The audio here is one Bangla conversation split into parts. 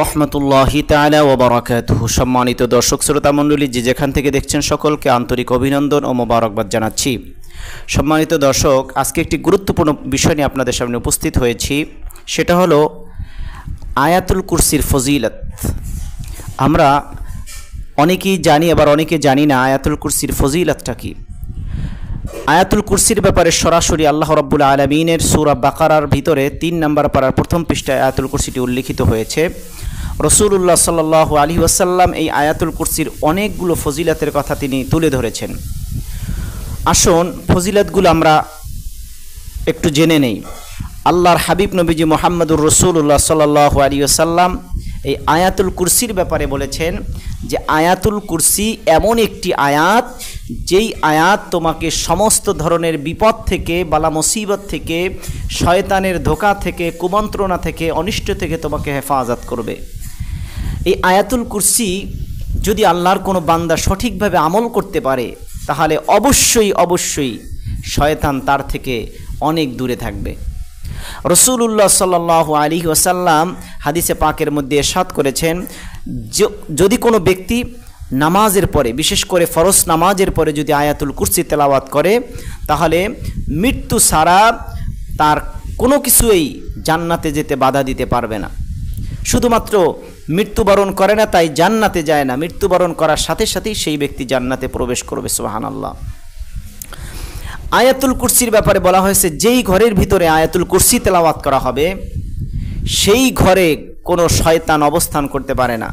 রহমতুল্লাহি তাআলা ওয়া বারাকাতুহু। সম্মানিত দর্শক শ্রোতা মণ্ডলী, যে যেখান থেকে দেখছেন সকলকে আন্তরিক অভিনন্দন ও মোবারকবাদ জানাচ্ছি। সম্মানিত দর্শক, আজকে একটি গুরুত্বপূর্ণ বিষয় নিয়ে আপনাদের সামনে উপস্থিত হয়েছি। সেটা হলো আয়াতুল কুরসির ফজিলত। আমরা অনেকেই জানি, আবার অনেকে জানি না আয়াতুল কুরসির ফজিলতটা কি। আয়াতুল কুরসির ব্যাপারে সরাসরি আল্লাহ রাব্বুল আলামিনের সূরা বাকারার ভিতরে ৩ নম্বর পারার প্রথম পৃষ্ঠায় আয়াতুল কুরসিটি উল্লিখিত হয়েছে। রাসূলুল্লাহ সাল্লাল্লাহু আলাইহি ওয়াসাল্লাম এই আয়াতুল কুরসির অনেকগুলো ফজিলতের কথা তিনি তুলে ধরেছেন। আসুন ফজিলতগুলো আমরা একটু জেনে নেই। আল্লাহর হাবিব নবীজি মুহাম্মদুর রাসূলুল্লাহ সাল্লাল্লাহু আলাইহি ওয়াসাল্লাম এই আয়াতুল কুরসির ব্যাপারে বলেছেন যে আয়াতুল কুরসি এমন একটি আয়াত, যেই আয়াত তোমাকে সমস্ত ধরনের বিপদ থেকে, বালা মুসিবত থেকে, শয়তানের ধোঁকা থেকে, কুমন্ত্রণা থেকে, অনিষ্ট থেকে তোমাকে হেফাজত করবে। এই আয়াতুল কুরসি যদি আল্লাহর কোনো বান্দা সঠিকভাবে আমল করতে পারে, তাহলে অবশ্যই শয়তান তার থেকে অনেক দূরে থাকবে। রাসূলুল্লাহ সাল্লাল্লাহু আলাইহি ওয়াসাল্লাম হাদিসে পাকের মধ্যে ইরশাদ করেছেন, যদি কোনো ব্যক্তি নামাজের পরে, বিশেষ করে ফরজ নামাজের পরে যদি আয়াতুল কুরসি তেলাওয়াত করে, তাহলে মৃত্যু ছাড়া তার কোনো কিছুই জান্নাতে যেতে বাধা দিতে পারবে না। শুধুমাত্র মৃত্যুবরণ করে না তাই জান্নাতে যায় না, মৃত্যুবরণ করার সাথে সাথেই সেই ব্যক্তি জান্নাতে প্রবেশ করবে। সুবহানাল্লাহ। আয়াতুল কুরসির ব্যাপারে বলা হয়েছে, যেই ঘরের ভিতরে আয়াতুল কুরসি তেলাওয়াত করা হবে সেই ঘরে কোনো শয়তান অবস্থান করতে পারে না।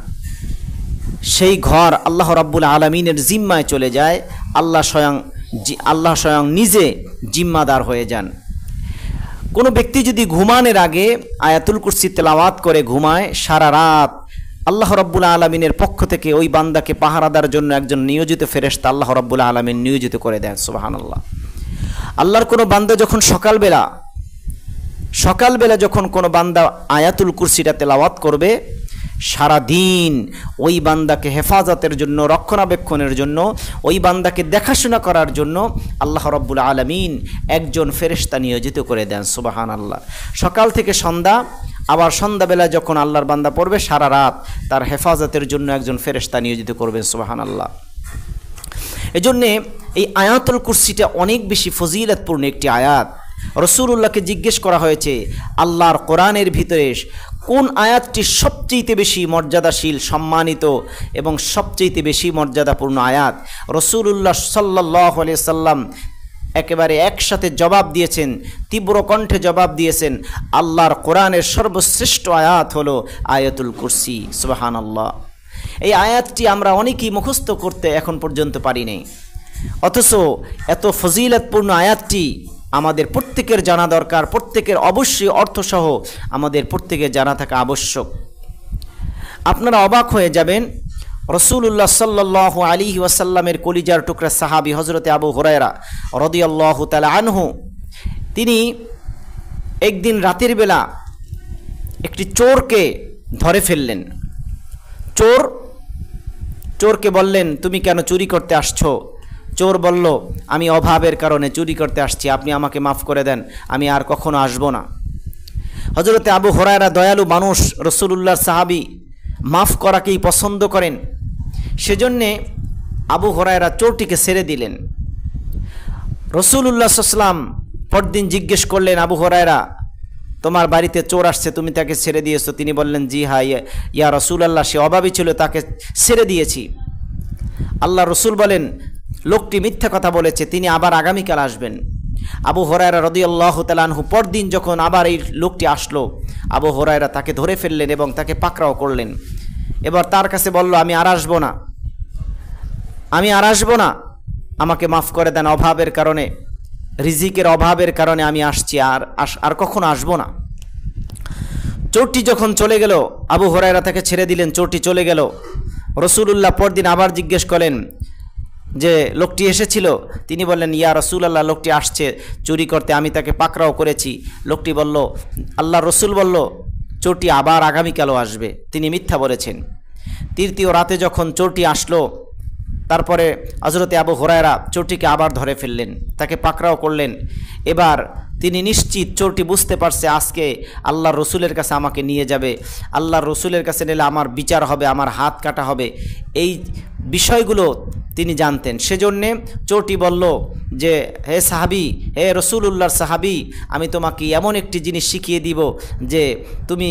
সেই ঘর আল্লাহ রাব্বুল আলামিনের জিম্মায় চলে যায়। আল্লাহ স্বয়ং নিজে জিম্মাদার হয়ে যান। কোনো ব্যক্তি যদি ঘুমানোর আগে আয়াতুল কুরসি তেলাওয়াত করে ঘুমায়, সারা রাত আল্লাহ রাব্বুল আলামিনের পক্ষ থেকে ওই বান্দাকে পাহারাদার জন্য একজন নিয়োজিত ফেরেশতা আল্লাহ রাব্বুল আলামিন নিয়োজিত করে দেন। সুবহানাল্লাহ। আল্লাহর কোনো বান্দা যখন সকালবেলা যখন কোনো বান্দা আয়াতুল কুরসিটা তেলাওয়াত করবে, সারা দিন ওই বান্দাকে হেফাজতের জন্য, রক্ষণাবেক্ষণের জন্য, ওই বান্দাকে দেখাশোনা করার জন্য আল্লাহ রাব্বুল আলামিন একজন ফেরেশতা নিয়োজিত করে দেন। সুবহানাল্লাহ। সকাল থেকে সন্ধ্যা, আবার সন্ধ্যাবেলা যখন আল্লাহর বান্দা পড়বে, সারা রাত তার হেফাজতের জন্য একজন ফেরেশতা নিয়োজিত করবেন। সুবহানাল্লাহ। এজন্যে এই আয়াতুল কুরসিটা অনেক বেশি ফজিলতপূর্ণ একটি আয়াত। রাসূলুল্লাহকে জিজ্ঞেস করা হয়েছে, আল্লাহর কোরআনের ভিতরে কোন আয়াতটি সবচেয়ে বেশি মর্যাদাশীল, সম্মানিত এবং সবচেয়ে বেশি মর্যাদাপূর্ণ আয়াত? রাসূলুল্লাহ সাল্লাল্লাহু আলাইহি সাল্লাম একেবারে একসাথে জবাব দিয়েছেন, তীব্র কণ্ঠে জবাব দিয়েছেন, আল্লাহর কোরআনের সর্বশ্রেষ্ঠ আয়াত হলো আয়াতুল কুরসি। সুবহানাল্লাহ। এই আয়াতটি আমরা অনেকেই মুখস্থ করতে এখন পর্যন্ত পারিনি, অথচ এত ফজিলতপূর্ণ আয়াতটি আমাদের প্রত্যেকের জানা দরকার। প্রত্যেকের অবশ্যই অর্থসহ আমাদের প্রত্যেকের জানা থাকা আবশ্যক। আপনারা অবাক হয়ে যাবেন, রাসূলুল্লাহ সাল্লাল্লাহু আলাইহি ওয়াসাল্লামের কলিজার টুকরা সাহাবী হযরতে আবু হুরায়রা রাদিয়াল্লাহু তাআলা আনহু, তিনি একদিন রাতের বেলা একটি চোরকে ধরে ফেললেন। চোরকে বললেন, তুমি কেন চুরি করতে আসছো? চোর বলল, আমি অভাবের কারণে চুরি করতে আসছি, আপনি আমাকে মাফ করে দেন, আমি আর কখনো আসবো না। হযরতে আবু হুরায়রা দয়ালু মানুষ, রাসূলুল্লাহর সাহাবী, মাফ করাকেই পছন্দ করেন। সেজন্যে আবু হুরায়রা চোরটিকে ছেড়ে দিলেন। রাসূলুল্লাহ সাল্লাল্লাহু আলাইহি ওয়াসাল্লাম পরদিন জিজ্ঞেস করলেন, আবু হুরায়রা, তোমার বাড়িতে চোর আসছে, তুমি তাকে ছেড়ে দিয়েছো? তিনি বললেন, জি হ্যাঁ ইয়া রাসূলুল্লাহ, সে অভাবী ছিল, তাকে ছেড়ে দিয়েছি। আল্লাহ রসুল বলেন, লোকটি মিথ্যা কথা বলেছে, তিনি আবার আগামীকাল আসবেন। আবু হুরায়রা রাদিয়াল্লাহু তাআলা আনহু পরদিন যখন আবার এই লোকটি আসলো, আবু হুরায়রা তাকে ধরে ফেললেন এবং তাকে পাকড়াও করলেন। এবার তার কাছে বলল, আমি আর আসবো না, আমাকে মাফ করে দেন, অভাবের কারণে, রিজিকের অভাবের কারণে আমি আসছি, আর কখনো আসবো না। চোরটি যখন চলে গেল, আবু হুরায়রা তাকে ছেড়ে দিলেন, চোরটি চলে গেল। রাসূলুল্লাহ পরদিন আবার জিজ্ঞেস করলেন যে লোকটি এসেছিল? তিনি বললেন, ইয়া রাসূলুল্লাহ, লোকটি আসছে চুরি করতে, আমি তাকে পাকড়াও করেছি। লোকটি বলল, আল্লাহ রসুল বলল, চোরটি আবার আগামীকালও আসবে, তিনি মিথ্যা বলেছেন। তৃতীয় রাতে যখন চোরটি আসলো, তারপরে হযরতে আবু হুরায়রা চোরটিকে আবার ধরে ফেললেন, তাকে পাকড়াও করলেন। এবার তিনি নিশ্চিত চোরটি বুঝতে পারছে আজকে আল্লাহর রসুলের কাছে আমাকে নিয়ে যাবে, আল্লাহর রসুলের কাছে নিলে আমার বিচার হবে, আমার হাত কাটা হবে, এই বিষয়গুলো তিনি জানতেন। সেজন্যে চোরটি বলল যে, হে সাহাবি, হে রসুলুল্লাহর সাহাবি, আমি তোমাকে এমন একটি জিনিস শিখিয়ে দিব যে তুমি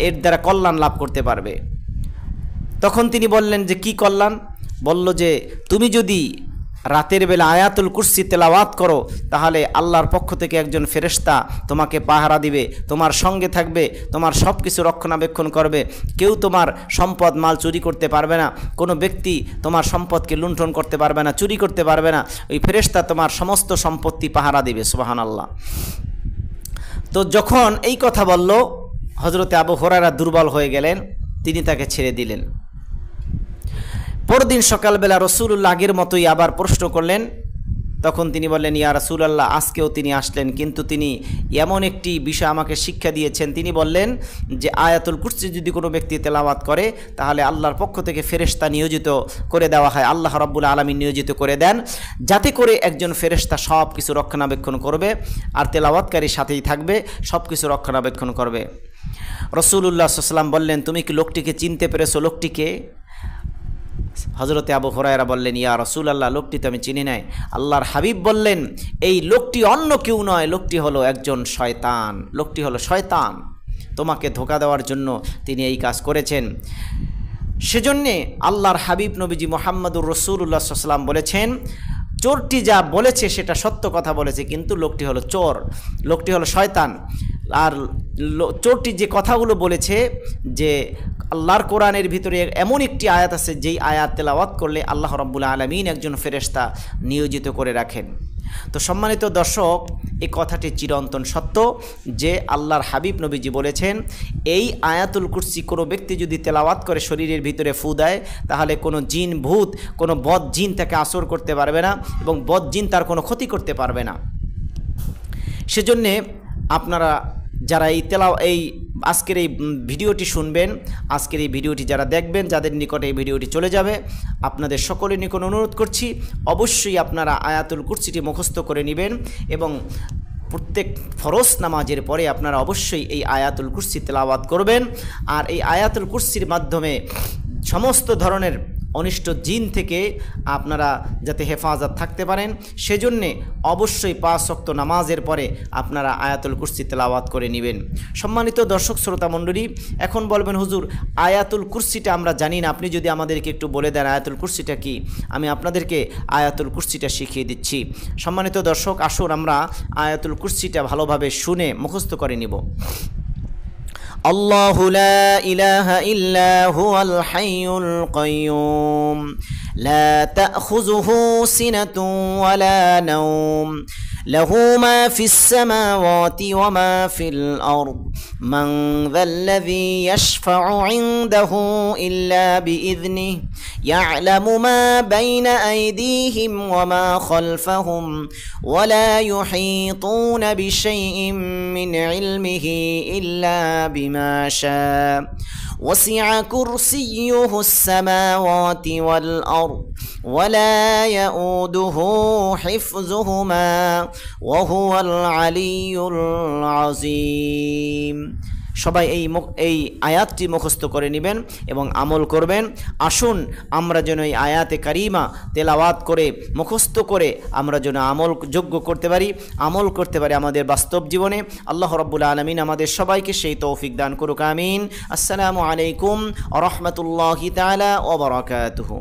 এর দ্বারা কল্যাণ লাভ করতে পারবে। তখন তিনি বললেন যে কি কল্যাণ? বলল যে তুমি যদি রাতের বেলা আয়াতুল কুরসি তেলাওয়াত করো তাহলে আল্লাহর পক্ষ থেকে একজন ফেরেশতা তোমাকে পাহারা দিবে, তোমার সঙ্গে থাকবে, তোমার সব কিছু রক্ষণাবেক্ষণ করবে, কেউ তোমার সম্পদ মাল চুরি করতে পারবে না, কোনো ব্যক্তি তোমার সম্পদকে লুণ্ঠন করতে পারবে না, চুরি করতে পারবে না, ওই ফেরেশতা তোমার সমস্ত সম্পত্তি পাহারা দিবে। সুবহানাল্লাহ। তো যখন এই কথা বলল, হযরতে আবু হুরায়রা দুর্বল হয়ে গেলেন, তিনি তাকে ছেড়ে দিলেন। পরদিন সকালবেলা রসুলুল্লাহ আগের মতোই আবার প্রশ্ন করলেন। তখন তিনি বললেন, ইয়া রাসূলুল্লাহ, আজকেও তিনি আসলেন, কিন্তু তিনি এমন একটি বিষয় আমাকে শিক্ষা দিয়েছেন। তিনি বললেন যে আয়াতুল কুরসি যদি কোনো ব্যক্তি তেলাওয়াত করে তাহলে আল্লাহর পক্ষ থেকে ফেরেশতা নিয়োজিত করে দেওয়া হয়, আল্লাহ রাব্বুল আলামিন নিয়োজিত করে দেন, যাতে করে একজন ফেরেশতা সব কিছু রক্ষণাবেক্ষণ করবে আর তেলাওয়াতকারীর সাথেই থাকবে, সব কিছু রক্ষণাবেক্ষণ করবে। রাসূলুল্লাহ সাল্লাল্লাহু আলাইহি ওয়াসাল্লাম বললেন, তুমি কি লোকটিকে চিনতে পেরেছো? লোকটিকে? হযরতে আবু হুরায়রা বললেন, ইয়া রাসূলুল্লাহ, লোকটি তো আমি চিনি নাই। আল্লাহর হাবিব বললেন, এই লোকটি অন্য কেউ নয়, লোকটি হলো একজন শয়তান, লোকটি হলো শয়তান, তোমাকে ধোঁকা দেওয়ার জন্য তিনি এই কাজ করেছেন। সেজন্যে আল্লাহর হাবিব নবীজি মুহাম্মদুর রাসূলুল্লাহ সাল্লাল্লাহু আলাইহি ওয়াসাল্লাম বলেছেন, চোরটি যা বলেছে সেটা সত্য কথা বলেছে, কিন্তু লোকটি হলো চোর, লোকটি হলো শয়তান। আর চোরটি যে কথাগুলো বলেছে যে আল্লাহর কোরআনের ভিতরে এমন একটি আয়াত আছে যেই আয়াত তেলাওয়াত করলে আল্লাহ রাব্বুল আলামিন একজন ফেরেশতা নিয়োজিত করে রাখেন। তো সম্মানিত দর্শক, এই কথাটি চিরন্তন সত্য যে আল্লাহর হাবিব নবীজি বলেছেন, এই আয়াতুল কুরসি কোনো ব্যক্তি যদি তেলাওয়াত করে শরীরের ভিতরে ফু দেয় তাহলে কোনো জিন ভূত, কোনো বদ জিন তাকে আসর করতে পারবে না এবং বদ জিন তার কোনো ক্ষতি করতে পারবে না। সেজন্যে আপনারা যারা এই আজকের এই ভিডিওটি শুনবেন, আজকের এই ভিডিওটি যারা দেখবেন, যাদের নিকটে এই ভিডিওটি চলে যাবে, আপনাদের সকলের নিকট অনুরোধ করছি অবশ্যই আপনারা আয়াতুল কুরসিটি মুখস্থ করে নেবেন এবং প্রত্যেক ফরজ নামাজের পরে আপনারা অবশ্যই এই আয়াতুল কুরসি তেলাওয়াত করবেন। আর এই আয়াতুল কুরসির মাধ্যমে সমস্ত ধরনের অনিষ্ট জিন থেকে আপনারা যাতে হেফাজত থাকতে পারেন, সেজন্যে অবশ্যই 5 ওয়াক্ত নামাজের পরে আপনারা আয়াতুল কুরসি তেলাওয়াত করে নেবেন। সম্মানিত দর্শক শ্রোতা মণ্ডলী, এখন বলবেন, হুজুর আয়াতুল কুরসিটা আমরা জানি না, আপনি যদি আমাদেরকে একটু বলে দেন আয়াতুল কুরসিটা কি, আমি আপনাদেরকে আয়াতুল কুরসিটা শিখিয়ে দিচ্ছি। সম্মানিত দর্শক, আসুন আমরা আয়াতুল কুরসিটা ভালোভাবে শুনে মুখস্থ করে নিব। الله لا إله إلا هو الحي القيوم لا تأخذه سنة ولا نوم له ما في السماوات وما في الأرض من ذا الذي يشفع عنده إلا بإذنه يعلم ما بين أيديهم وما خلفهم ولا يحيطون بشيء من علمه إلا بما شاء وسع كرسيه السماوات والأرض ولا يؤوده حفظهما وهو العلي العظيم। সবাই এই আয়াতটি মুখস্থ করে নেবেন এবং আমল করবেন। আসুন আমরা যেন এই আয়াতে কারিমা তেলাওয়াত করে মুখস্থ করে আমরা যেন আমল যোগ্য করতে পারি, আমল করতে পারি আমাদের বাস্তব জীবনে। আল্লাহ রাব্বুল আলামিন আমাদের সবাইকে সেই তৌফিক দান করুক, আমিন। আসসালামু আলাইকুম ওয়া রাহমাতুল্লাহি তাআলা ওয়া বারাকাতুহু।